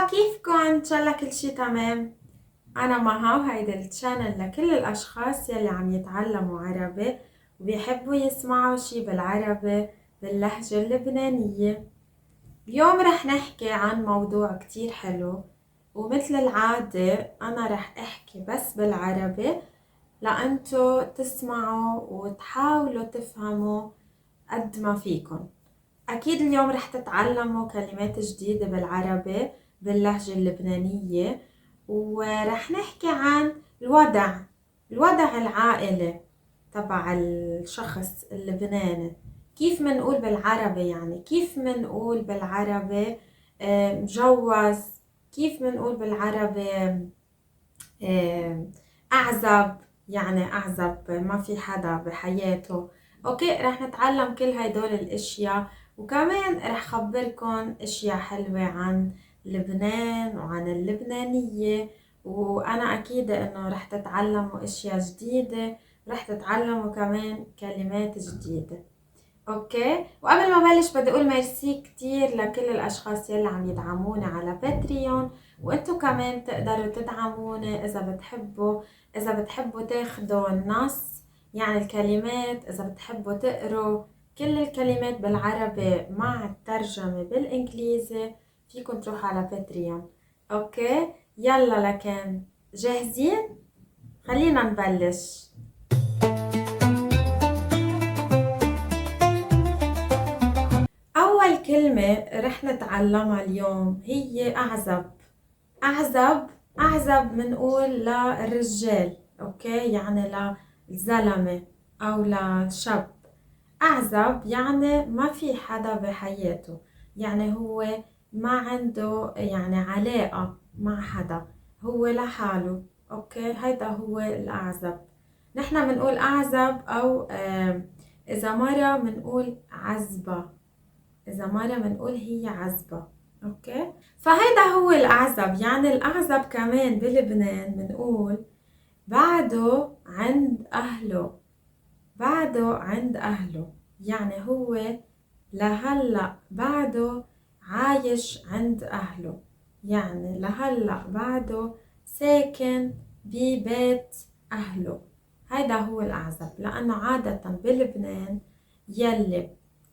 كيفكن؟ ان شاء الله كل شي تمام. انا مها وهيدا التشانل لكل الاشخاص يلي عم يتعلموا عربي وبيحبوا يسمعوا شي بالعربي باللهجة اللبنانية. اليوم رح نحكي عن موضوع كتير حلو، ومثل العادة انا رح احكي بس بالعربي لأنتو تسمعوا وتحاولوا تفهموا قد ما فيكن. أكيد اليوم رح تتعلموا كلمات جديدة بالعربي باللهجة اللبنانية، ورح نحكي عن الوضع العائلي تبع الشخص اللبناني. كيف منقول بالعربي، يعني كيف منقول بالعربي مجوز، كيف منقول بالعربي أعزب، يعني أعزب ما في حدا بحياته. أوكي، رح نتعلم كل هيدول الأشياء، وكمان رح خبركن أشياء حلوة عن لبنان وعن اللبنانية. وأنا أكيدة إنه رح تتعلموا أشياء جديدة، رح تتعلموا كمان كلمات جديدة. اوكي، وقبل ما بلش بدي اقول ميرسي كتير لكل الاشخاص يلي عم يدعموني على باتريون، وانتو كمان تقدروا تدعموني اذا بتحبوا تاخدوا النص، يعني الكلمات، اذا بتحبوا تقروا كل الكلمات بالعربي مع الترجمة بالانجليزي فيكن تروحوا على باتريون. اوكي، يلا لكن جاهزين؟ خلينا نبلش. أول كلمة رح نتعلمها اليوم هي أعزب. أعزب أعزب منقول للرجال، أوكي، يعني للزلمة أو للشاب. أعزب يعني ما في حدا بحياته، يعني هو ما عنده يعني علاقة مع حدا، هو لحاله. أوكي، هيدا هو الأعزب. نحنا منقول أعزب، أو إذا مرة منقول عزبة، إذا مرة بنقول هي عزبة. أوكي، فهيدا هو الأعزب. يعني الأعزب كمان بلبنان بنقول بعده عند أهله، بعده عند أهله، يعني هو لهلأ بعده عايش عند أهله، يعني لهلأ بعده ساكن ببيت أهله. هيدا هو الأعزب، لأنه عادة بلبنان يلي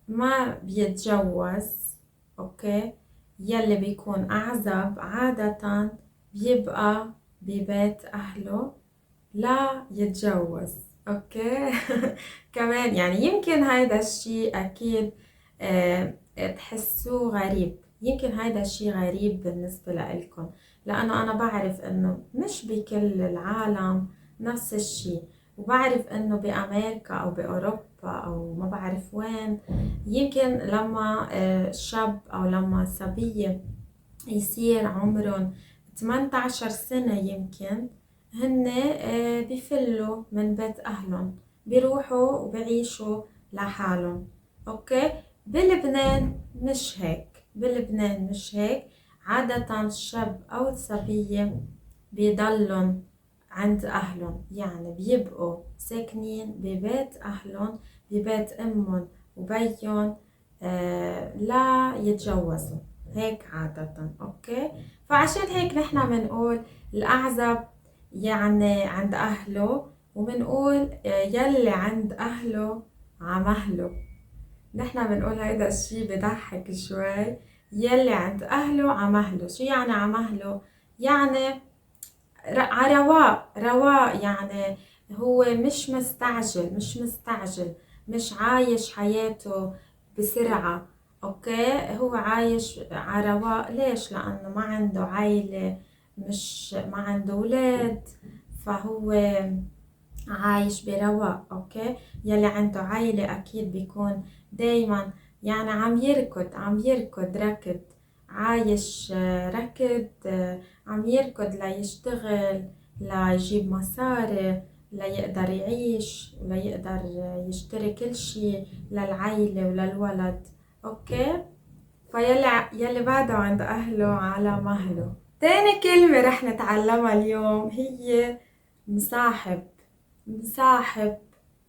ما بيتجوز، اوكي، يلي بيكون اعزب عادة بيبقى ببيت اهله لا يتجوز. اوكي كمان يعني يمكن هيدا الشي اكيد تحسوه غريب، يمكن هيدا الشي غريب بالنسبة لإلكن، لأنه أنا بعرف إنه مش بكل العالم نفس الشي، وبعرف إنه بأمريكا أو بأوروبا أو ما بعرف وين، يمكن لما شاب أو لما صبية يصير عمرهم 18 سنة يمكن هن بيفلوا من بيت أهلهم، بيروحوا وبيعيشوا لحالهم. أوكي، بلبنان مش هيك، بلبنان مش هيك. عادة الشاب أو الصبية بيضلن عند أهلهم، يعني بيبقوا ساكنين ببيت أهلهم، ببيت أمهم وبيهم، لا يتجوزوا، هيك عادة. أوكي، فعشان هيك نحنا بنقول الأعزب يعني عند أهله، وبنقول يلي عند أهله عمهله. نحنا بنقول هيدا الشي بضحك شوي، يلي عند أهله عمهله. شو يعني عمهله؟ يعني رواق، يعني هو مش مستعجل، مش عايش حياته بسرعة. اوكي، هو عايش على رواق. ليش؟ لانه ما عنده عيلة، مش ما عنده ولاد، فهو عايش برواق. اوكي، يلي عنده عيلة اكيد بيكون دايما يعني عم يركض ركض، عايش ركض، عم يركض ليشتغل، ليجيب مصاري، ليقدر يعيش وليقدر يشتري كل شي للعيلة وللولد. اوكي، يلي بعده عند اهله على مهله. تاني كلمة رح نتعلمها اليوم هي مصاحب. مصاحب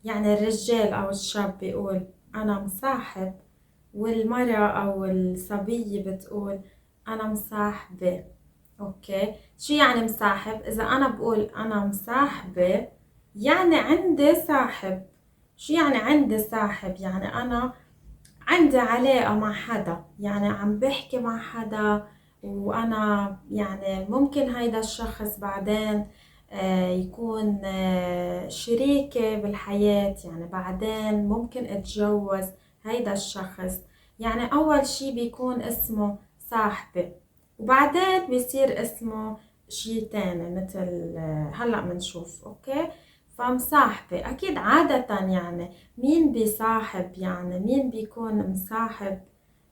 يعني الرجال أو الشاب بيقول أنا مصاحب، والمرأة أو الصبية بتقول أنا مصاحبة. أوكي، شو يعني مصاحب؟ إذا أنا بقول أنا مصاحبة يعني عندي صاحب. شو يعني عندي صاحب؟ يعني أنا عندي علاقة مع حدا، يعني عم بحكي مع حدا، وأنا يعني ممكن هيدا الشخص بعدين يكون شريكي بالحياة، يعني بعدين ممكن اتجوز هيدا الشخص. يعني أول شي بيكون اسمه صاحبي، وبعدين بيصير اسمه شي تاني مثل هلأ منشوف. أوكي، فمصاحبة أكيد عادة يعني مين بيصاحب؟ يعني مين بيكون مصاحب؟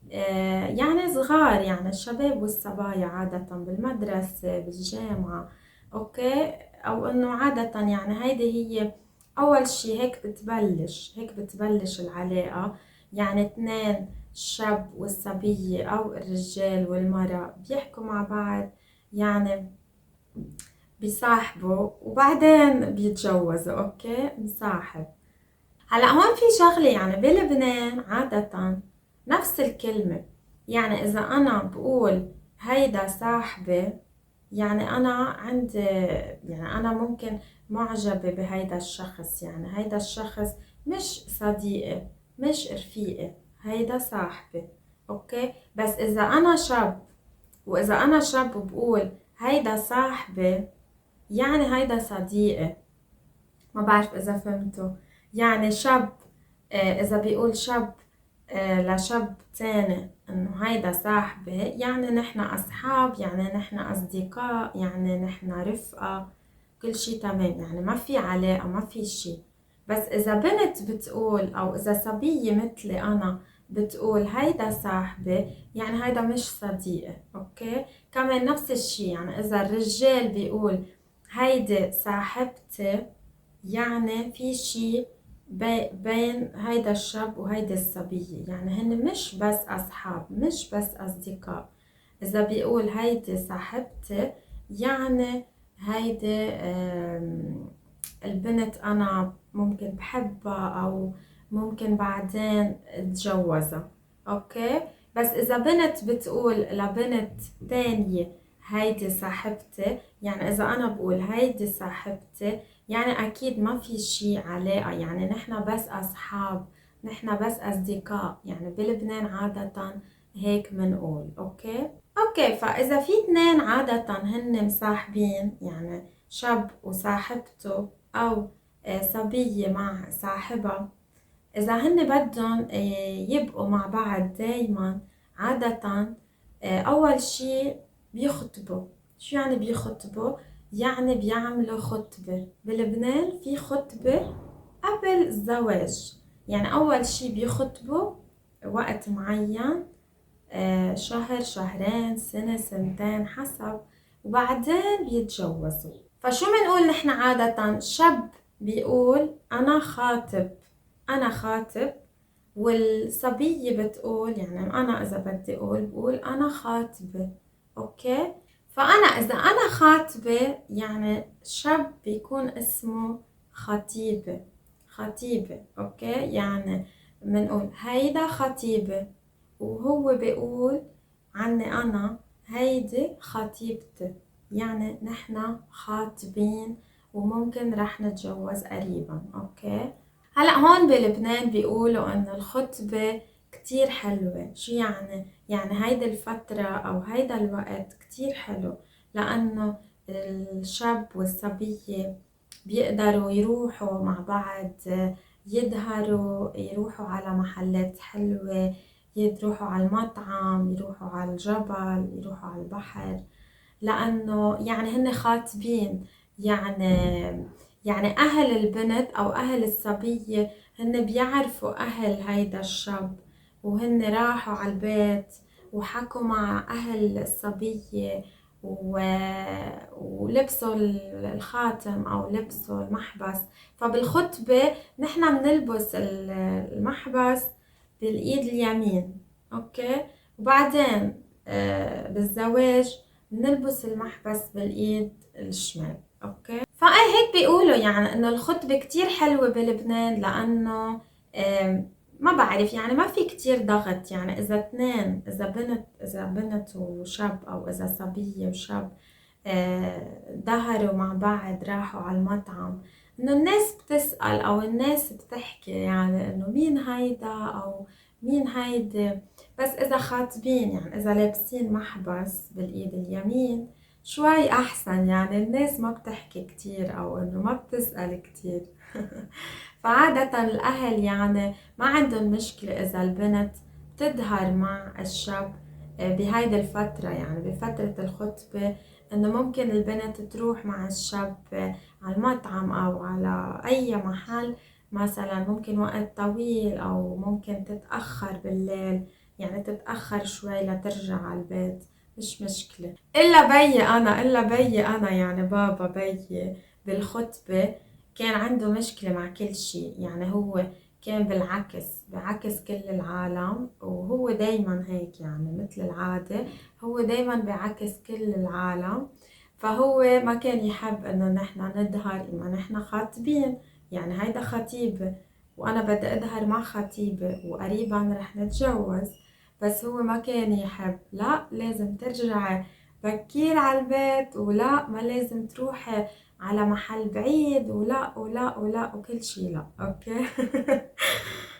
يعني صغار، يعني الشباب والصبايا عادة بالمدرسة بالجامعة. اوكي، او انه عادة يعني هيدي هي اول شي، هيك بتبلش العلاقة. يعني اثنين، الشاب والصبية او الرجال والمرأة بيحكوا مع بعض، يعني بيصاحبوا وبعدين بيتجوزوا. اوكي، مصاحب. هلا هون في شغلة، يعني بلبنان عادة نفس الكلمة. يعني إذا أنا بقول هيدا صاحبي، يعني أنا عندي، يعني أنا ممكن معجبة بهيدا الشخص، يعني هيدا الشخص مش صديقي مش رفيقي، هيدا صاحبي. أوكي، بس إذا أنا شاب بقول هيدا صاحبي يعني هيدا صديقي. ما بعرف إذا فهمتوا. يعني شاب إذا بيقول شاب لشاب تاني إنه هيدا صاحبي، يعني نحن أصحاب، يعني نحن أصدقاء، يعني نحن رفقة، كل شي تمام، يعني ما في علاقة ما في شي. بس إذا بنت بتقول أو إذا صبية مثلي أنا بتقول هيدا صاحبي، يعني هيدا مش صديقي. أوكي، كمان نفس الشي، يعني إذا الرجال بيقول هيدي صاحبتي، يعني في شي بين هيدا الشاب وهيدي الصبية، يعني هن مش بس أصحاب مش بس أصدقاء. إذا بيقول هيدي صاحبتي، يعني هيدي البنت أنا ممكن بحبها أو ممكن بعدين اتجوزها. أوكي، بس إذا بنت بتقول لبنت تانية هيدي صاحبتي، يعني إذا أنا بقول هيدي صاحبتي، يعني أكيد ما في شي علاقة، يعني نحنا بس أصحاب، نحنا بس أصدقاء، يعني بلبنان عادة هيك منقول. أوكي، فإذا في اتنين عادة هن مصاحبين، يعني شاب وصاحبته أو صبية مع صاحبها، إذا هن بدهم يبقوا مع بعض دايما، عادة أول شي بيخطبوا. شو يعني بيخطبوا؟ يعني بيعملوا خطبة. بلبنان في خطبة قبل الزواج، يعني أول شي بيخطبوا وقت معين، شهر شهرين سنة سنتين حسب، وبعدين بيتجوزوا. فشو منقول نحن عادة؟ شاب بيقول أنا خاطب، والصبية بتقول، يعني أنا إذا بدي أقول بقول أنا خاطبة. أوكي، فأنا إذا أنا خاطبة يعني شاب بيكون اسمه خطيبة. أوكي، يعني منقول هيدا خطيبة، وهو بيقول عني أنا هيدي خطيبتي، يعني نحنا خاطبين وممكن رح نتجوز قريبا. أوكي، هلأ هون بلبنان بيقولوا إنه الخطبة كتير حلوة. شو يعني؟ يعني هيدي الفترة أو هيدا الوقت كتير حلو، لأنه الشاب والصبية بيقدروا يروحوا مع بعض، يظهروا، يروحوا على محلات حلوة، يروحوا على المطعم، يروحوا على الجبل، يروحوا على البحر، لأنه يعني هن خاطبين. يعني يعني أهل البنت أو أهل الصبية هن بيعرفوا أهل هيدا الشاب، وهن راحوا على البيت وحكوا مع أهل الصبية ولبسوا الخاتم أو لبسوا المحبس. فبالخطبة نحنا بنلبس المحبس بالإيد اليمين. أوكي، وبعدين بالزواج بنلبس المحبس بالإيد الشمال. أوكي، فأي هيك بيقولوا يعني إنه الخطبة كتير حلوة بلبنان، لأنه ما بعرف يعني ما في كتير ضغط. يعني إذا اثنين، إذا بنت وشاب أو إذا صبية وشاب ظهروا مع بعض راحوا على المطعم، إنه الناس بتسأل أو الناس بتحكي يعني إنه مين هيدا أو مين هيدي. بس إذا خاطبين يعني إذا لابسين محبس بالإيد اليمين شوي أحسن، يعني الناس ما بتحكي كتير أو إنه ما بتسأل كتير. فعادة الأهل يعني ما عندهم مشكلة إذا البنت بتظهر مع الشاب بهيدي الفترة، يعني بفترة الخطبة، إنه ممكن البنت تروح مع الشاب على المطعم أو على أي محل مثلا، ممكن وقت طويل أو ممكن تتأخر بالليل، يعني تتأخر شوي لترجع على البيت، مش مشكلة. إلا بيي أنا يعني بابا بيي بالخطبة كان عنده مشكلة مع كل شي. يعني هو كان بعكس كل العالم، وهو دايما هيك يعني مثل العادة، هو دايما بعكس كل العالم. فهو ما كان يحب انه نحنا نظهر اما نحنا خاطبين، يعني هيدا خطيبة وانا بدي اظهر مع خطيبة وقريبا رح نتجوز. بس هو ما كان يحب، لا لازم ترجعي بكير على البيت، ولا ما لازم تروحي على محل بعيد، ولا ولا ولا وكل شي لا. اوكي.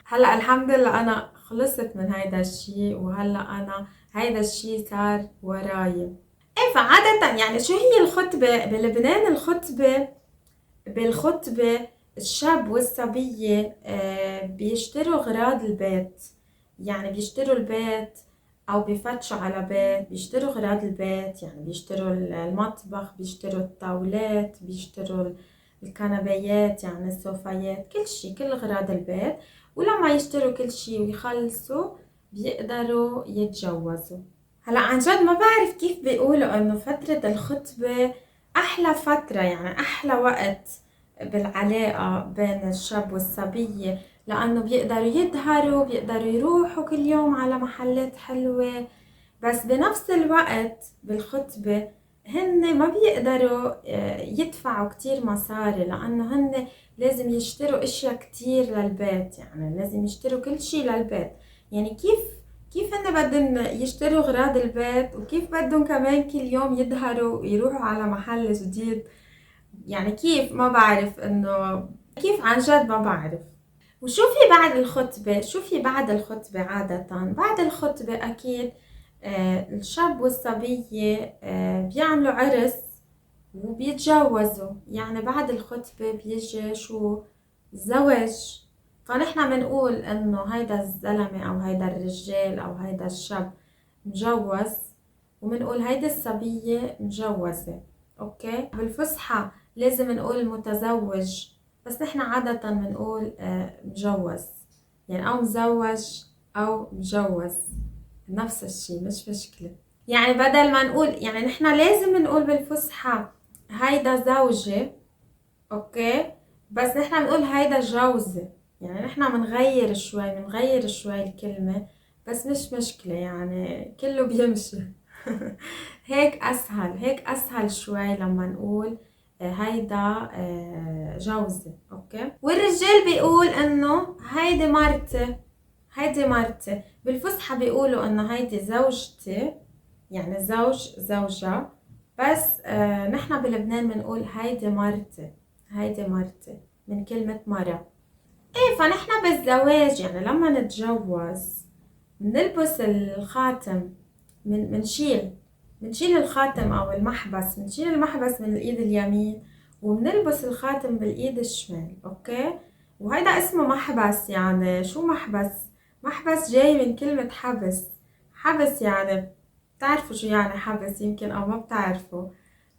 هلا الحمد لله انا خلصت من هيدا الشي، وهلا انا هيدا الشي صار وراي. ايه فعادة يعني شو هي الخطبة بلبنان؟ بالخطبة الشاب والصبية بيشتروا غراض البيت، يعني بيشتروا البيت أو بيفتشوا على بيت، بيشتروا غراض البيت، يعني بيشتروا المطبخ، بيشتروا الطاولات، بيشتروا الكنبيات يعني الصوفيات، كل شي، كل غراض البيت. ولما يشتروا كل شي ويخلصوا بيقدروا يتجوزوا. هلا عن جد ما بعرف كيف بيقولوا انه فترة الخطبة احلى فترة، يعني احلى وقت بالعلاقة بين الشاب والصبية، لانه بيقدروا يظهروا، بيقدروا يروحوا كل يوم على محلات حلوة. بس بنفس الوقت بالخطبة هن ما بيقدروا يدفعوا كتير مصاري، لانه هن لازم يشتروا اشياء كتير للبيت، يعني لازم يشتروا كل شي للبيت. يعني كيف هن بدهم يشتروا غراض البيت، وكيف بدهم كمان كل يوم يظهروا ويروحوا على محل جديد؟ يعني كيف؟ ما بعرف انه كيف، عن جد ما بعرف. وشو في بعد الخطبة؟ عادة بعد الخطبة أكيد الشاب والصبية بيعملوا عرس وبيتجوزوا. يعني بعد الخطبة بيجي شو؟ الزواج. فنحنا بنقول انه هيدا الزلمة او هيدا الرجال او هيدا الشاب مجوز، وبنقول هيدي الصبية مجوزة. اوكي. بالفصحى لازم نقول متزوج، بس نحنا عادة بنقول مجوز، يعني او مزوج او مجوز، نفس الشي مش مشكلة. يعني بدل ما نقول، يعني نحنا لازم نقول بالفصحى هيدا زوجة، اوكي، بس نحنا بنقول هيدا جوزة. يعني نحنا بنغير شوي الكلمة، بس مش مشكلة يعني كله بيمشي. هيك اسهل شوي لما نقول هيدا جوزة. اوكي. والرجال بيقول انه هيدي مرتي. بالفصحى بيقولوا انه هيدي زوجتي، يعني زوج زوجة. بس نحنا بلبنان بنقول هيدي مرتي من كلمة مرة. ايه فنحنا بالزواج يعني لما نتجوز بنلبس الخاتم، بنشيل الخاتم او المحبس، بنشيل المحبس من الايد اليمين وبنلبس الخاتم بالايد الشمال. اوكي. وهيدا اسمه محبس. يعني شو محبس؟ محبس جاي من كلمة حبس يعني بتعرفوا شو يعني حبس يمكن او ما بتعرفوا.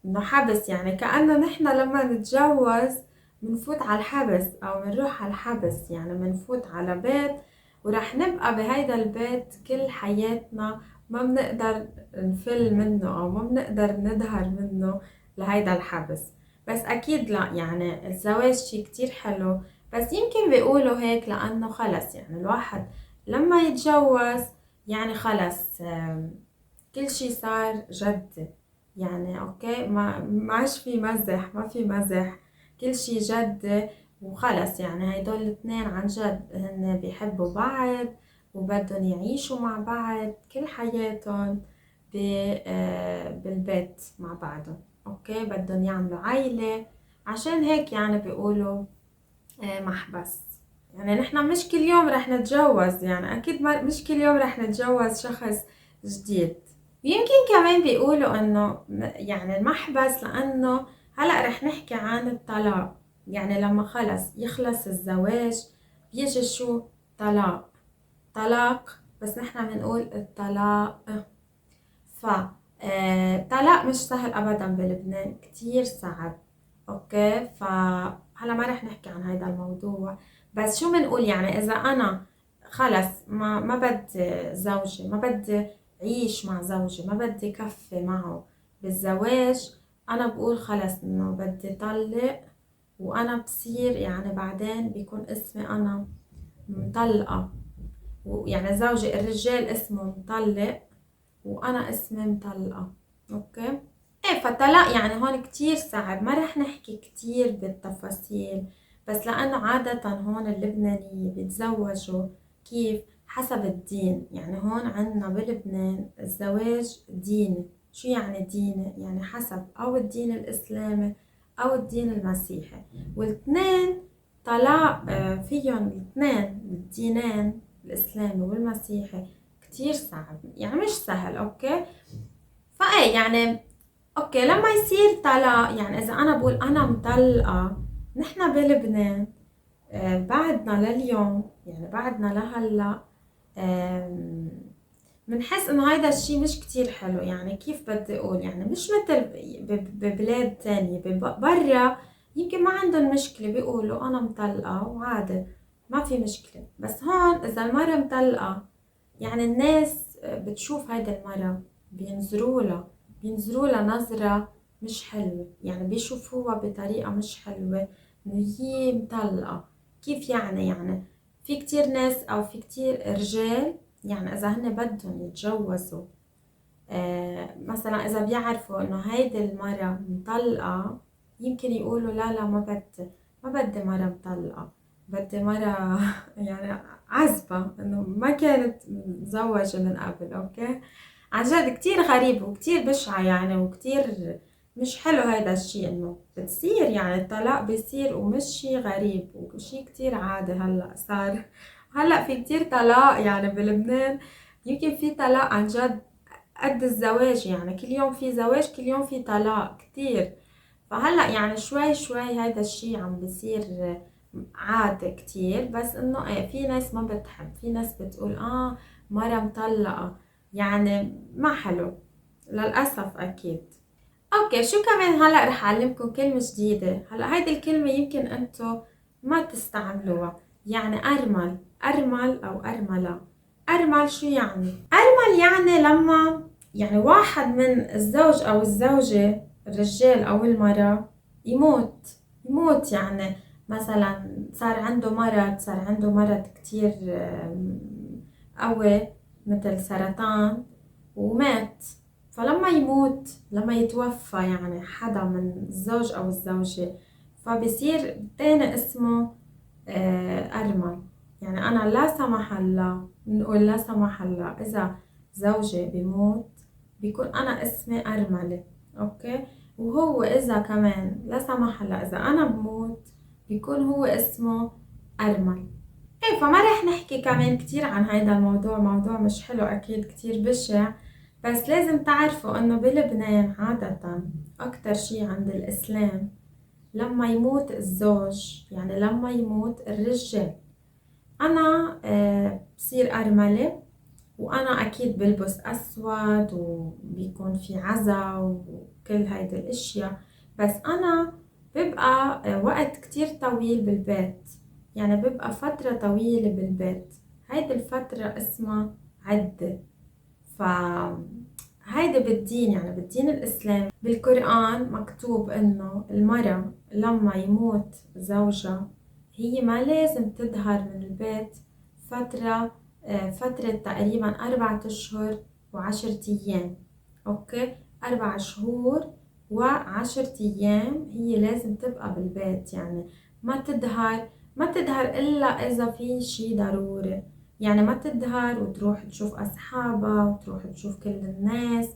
انه حبس يعني كأنه نحنا لما نتجوز بنفوت على الحبس او بنروح على الحبس، يعني بنفوت على بيت ورح نبقى بهيدا البيت كل حياتنا، ما بنقدر نفل منه او ما بنقدر نظهر منه لهيدا الحبس. بس اكيد لا، يعني الزواج شي كتير حلو، بس يمكن بيقولوا هيك لانه خلص يعني الواحد لما يتجوز يعني خلص كل شي صار جد. يعني اوكي، ما عادش في مزح، ما في مزح، كل شي جد. وخلص يعني هيدول الاثنين عن جد هن بيحبوا بعض وبدهم يعيشوا مع بعض كل حياتهم بالبيت مع بعضهم. اوكي، بدهم يعملوا عيلة، عشان هيك يعني بيقولوا محبس. يعني نحنا مش كل يوم رح نتجوز، يعني اكيد مش كل يوم رح نتجوز شخص جديد. ويمكن كمان بيقولوا انه يعني المحبس لانه هلأ رح نحكي عن الطلاق. يعني لما يخلص الزواج بيجي شو؟ طلاق. طلاق، بس نحنا بنقول الطلاق. ف الطلاق مش سهل ابدا بلبنان، كتير صعب. اوكي، فهلا ما رح نحكي عن هذا الموضوع، بس شو بنقول يعني اذا انا خلص ما بدي زوجي، ما بدي عيش مع زوجي، ما بدي كفي معه بالزواج، انا بقول خلص انه بدي طلق. وانا بصير يعني بعدين بيكون اسمي انا مطلقة، ويعني زوجي الرجال اسمه مطلق وانا اسمي مطلقة. اوكي، ايه فالطلاق يعني هون كتير صعب، ما رح نحكي كتير بالتفاصيل، بس لانه عادة هون اللبنانية بيتزوجوا كيف؟ حسب الدين. يعني هون عنا بلبنان الزواج ديني. شو يعني ديني؟ يعني حسب او الدين الاسلامي او الدين المسيحي، والاثنين طلاق فيهم الاثنين الدينين الاسلامي والمسيحي كتير صعب، يعني مش سهل. اوكي، فايه يعني اوكي لما يصير طلاق، يعني اذا انا بقول انا مطلقة، نحنا بلبنان بعدنا لليوم، يعني بعدنا لهلا بنحس انه هيدا الشي مش كتير حلو. يعني كيف بدي اقول، يعني مش مثل ببلاد تانية برا يمكن ما عندهم مشكلة، بيقولوا انا مطلقة وعادي ما في مشكلة. بس هون اذا المرة مطلقة، يعني الناس بتشوف هيدا المرة، بينظروا لها نظرة مش حلوة، يعني بيشوفوها بطريقة مش حلوة انه هي مطلقة. كيف يعني في كتير ناس او في كتير رجال، يعني اذا هن بدهم يتجوزوا مثلا اذا بيعرفوا انه هيدي المرة مطلقة، يمكن يقولوا لا لا ما بدي مرة مطلقة، بدي مرة يعني عزبة انه ما كانت متزوجة من قبل. اوكي، عن جد كتير غريب وكتير بشعة يعني، وكتير مش حلو هيدا الشي انه بتصير، يعني الطلاق بيصير ومش شي غريب وشي كتير عادي هلا صار. هلا في كتير طلاق يعني بلبنان، يمكن في طلاق عن جد قد الزواج، يعني كل يوم في زواج كل يوم في طلاق كتير. فهلا يعني شوي شوي هيدا الشي عم بيصير عادي كتير، بس انه ايه في ناس ما بتحب، في ناس بتقول مرة مطلقة، يعني ما حلو للأسف أكيد. اوكي، شو كمان هلا رح أعلمكم كلمة جديدة. هلا هيدي الكلمة يمكن انتو ما تستعملوها، يعني أرمل. أرمل أو أرملة. أرمل شو يعني؟ أرمل يعني لما يعني واحد من الزوج أو الزوجة، الرجال أو المرأة، يموت يعني مثلا صار عنده مرض كتير قوي مثل سرطان ومات. فلما يموت، لما يتوفى يعني حدا من الزوج أو الزوجة، فبصير تاني اسمه أرمل. يعني أنا لا سمح الله، نقول لا سمح الله إذا زوجي بيموت بيكون أنا اسمي أرملة. أوكي، وهو إذا كمان لا سمح الله إذا أنا بموت بيكون هو اسمه أرمل. ايه فما رح نحكي كمان كتير عن هيدا الموضوع، موضوع مش حلو أكيد كتير بشع، بس لازم تعرفوا إنه بلبنان عادة أكتر شي عند الإسلام لما يموت الزوج، يعني لما يموت الرجال، أنا بصير أرملة، وأنا أكيد بلبس أسود وبيكون في عزا وكل هيدي الأشياء، بس أنا ببقى وقت كتير طويل بالبيت، يعني ببقى فترة طويلة بالبيت. هيدي الفترة اسمها عدة. ف هيدا بالدين، يعني بالدين الإسلامي بالقرآن مكتوب إنه المرأة لما يموت زوجها هي ما لازم تظهر من البيت فترة فترة تقريبا 4 أشهر و10 أيام. أوكي، 4 شهور و10 أيام هي لازم تبقى بالبيت، يعني ما تظهر، ما تظهر إلا إذا في شي ضروري. يعني ما تظهر وتروح تشوف أصحابها وتروح تشوف كل الناس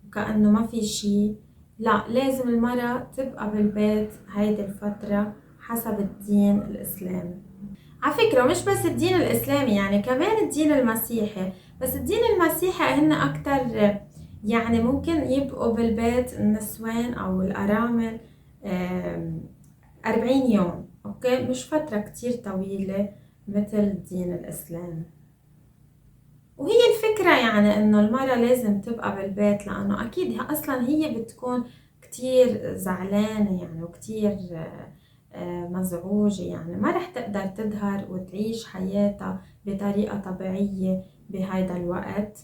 وكأنه ما في شي. لا، لازم المرأة تبقى بالبيت هيدي الفترة حسب الدين الإسلامي. على فكرة مش بس الدين الإسلامي، يعني كمان الدين المسيحي، بس الدين المسيحي هن أكتر يعني ممكن يبقوا بالبيت النسوان أو الأرامل 40 يوم، أوكي، مش فترة كتير طويلة مثل الدين الإسلامي. وهي الفكرة يعني إنه المرأة لازم تبقى بالبيت، لأنه أكيد أصلا هي بتكون كتير زعلانة يعني وكتير مزعوجة، يعني ما رح تقدر تظهر وتعيش حياتها بطريقة طبيعية بهيدا الوقت.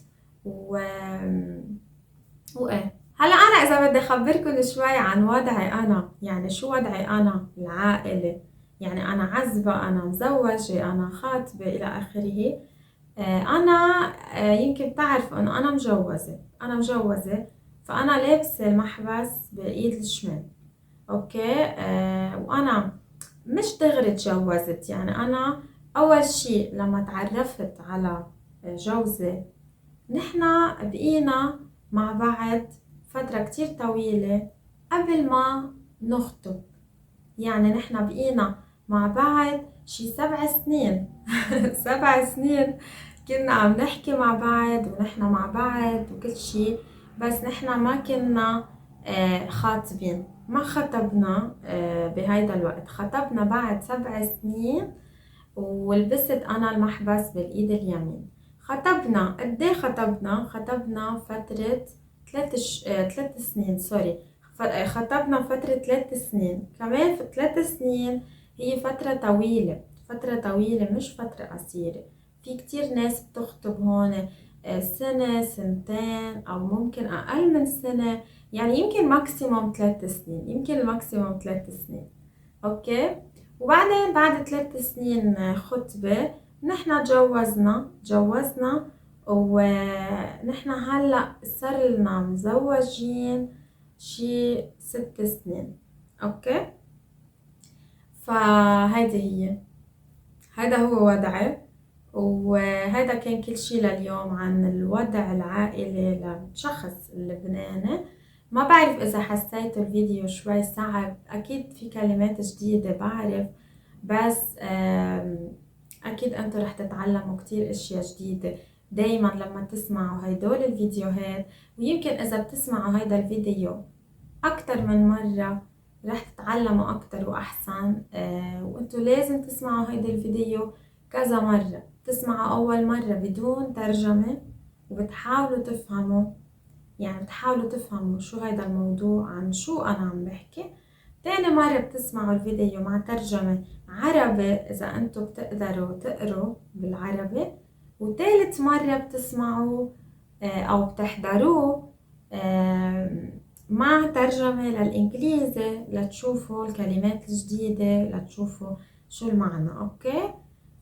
وإيه، هلا أنا إذا بدي أخبركن شوي عن وضعي أنا، يعني شو وضعي أنا العائلة، يعني أنا عزبة، أنا مزوجة، أنا خاطبة إلى آخره. أنا يمكن تعرفوا إنه أنا مجوزة، فأنا لابسة المحبس بإيد الشمال، أوكي. وأنا مش دغري اتجوزت، يعني أنا أول شي لما تعرفت على جوزي نحنا بقينا مع بعض فترة كتير طويلة قبل ما نخطب. يعني نحنا بقينا مع بعض شي 7 سنين 7 سنين كنا عم نحكي مع بعض ونحنا مع بعض وكل شي، بس نحنا ما كنا خاطبين، ما خطبنا بهيدا الوقت. خطبنا بعد 7 سنين ولبست أنا المحبس بالإيد اليمين. خطبنا قديه؟ خطبنا فترة 3 سنين، سوري. خطبنا فترة 3 سنين، كمان في 3 سنين هي فترة طويلة مش فترة قصيرة. في كتير ناس بتخطب هون سنة، سنتين، أو ممكن أقل من سنة، يعني يمكن ماكسيموم 3 سنين، يمكن الماكسيموم 3 سنين، أوكي. وبعدين بعد 3 سنين خطبة نحنا تجوزنا ونحنا هلأ صار لنا مزوجين شي 6 سنين، أوكي. فهيدي هي، هذا هو وضعي، وهذا كان كل شي لليوم عن الوضع العائلي لشخص اللبناني. ما بعرف إذا حسيتوا الفيديو شوي صعب، أكيد في كلمات جديدة بعرف، بس أكيد أنتوا رح تتعلموا كتير أشياء جديدة دايما لما تسمعوا هيدول الفيديوهات. ويمكن إذا بتسمعوا هيدا الفيديو أكتر من مرة رح تتعلموا أكتر وأحسن. وأنتوا لازم تسمعوا هيدا الفيديو كذا مرة. تسمعوا أول مرة بدون ترجمة وبتحاولوا تفهموا، يعني بتحاولوا تفهموا شو هيدا الموضوع، عن شو أنا عم بحكي. تاني مرة بتسمعوا الفيديو مع ترجمة عربي إذا أنتوا بتقدروا تقروا بالعربي. وتالت مرة بتسمعوا أو بتحضروه مع ترجمة للإنجليزي لتشوفوا الكلمات الجديدة، لتشوفوا شو المعنى، أوكي.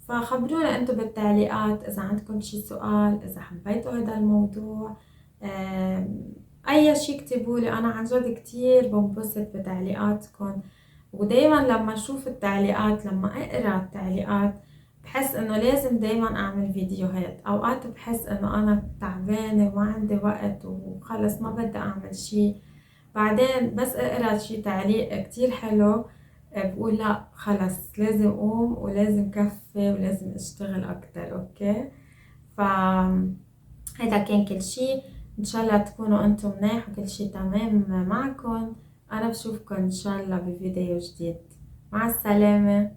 فخبرونا أنتوا بالتعليقات إذا عندكم شي سؤال، إذا حبيتوا هذا الموضوع، أي شي اكتبولي. أنا عن جد كتير بنبسط بتعليقاتكم، ودايما لما أشوف التعليقات، لما أقرأ التعليقات، بحس إنه لازم دايما أعمل فيديوهات. أوقات بحس إنه أنا تعبانة وما عندي وقت وخلص ما بدي أعمل شي، بعدين بس أقرأ شي تعليق كتير حلو بقول لا خلص لازم أقوم ولازم كفي ولازم أشتغل أكتر، أوكي. ف هيدا كان كل شي. إن شاء الله تكونوا أنتم منيح وكل شي تمام معكم. أنا بشوفكم إن شاء الله بفيديو جديد. مع السلامة.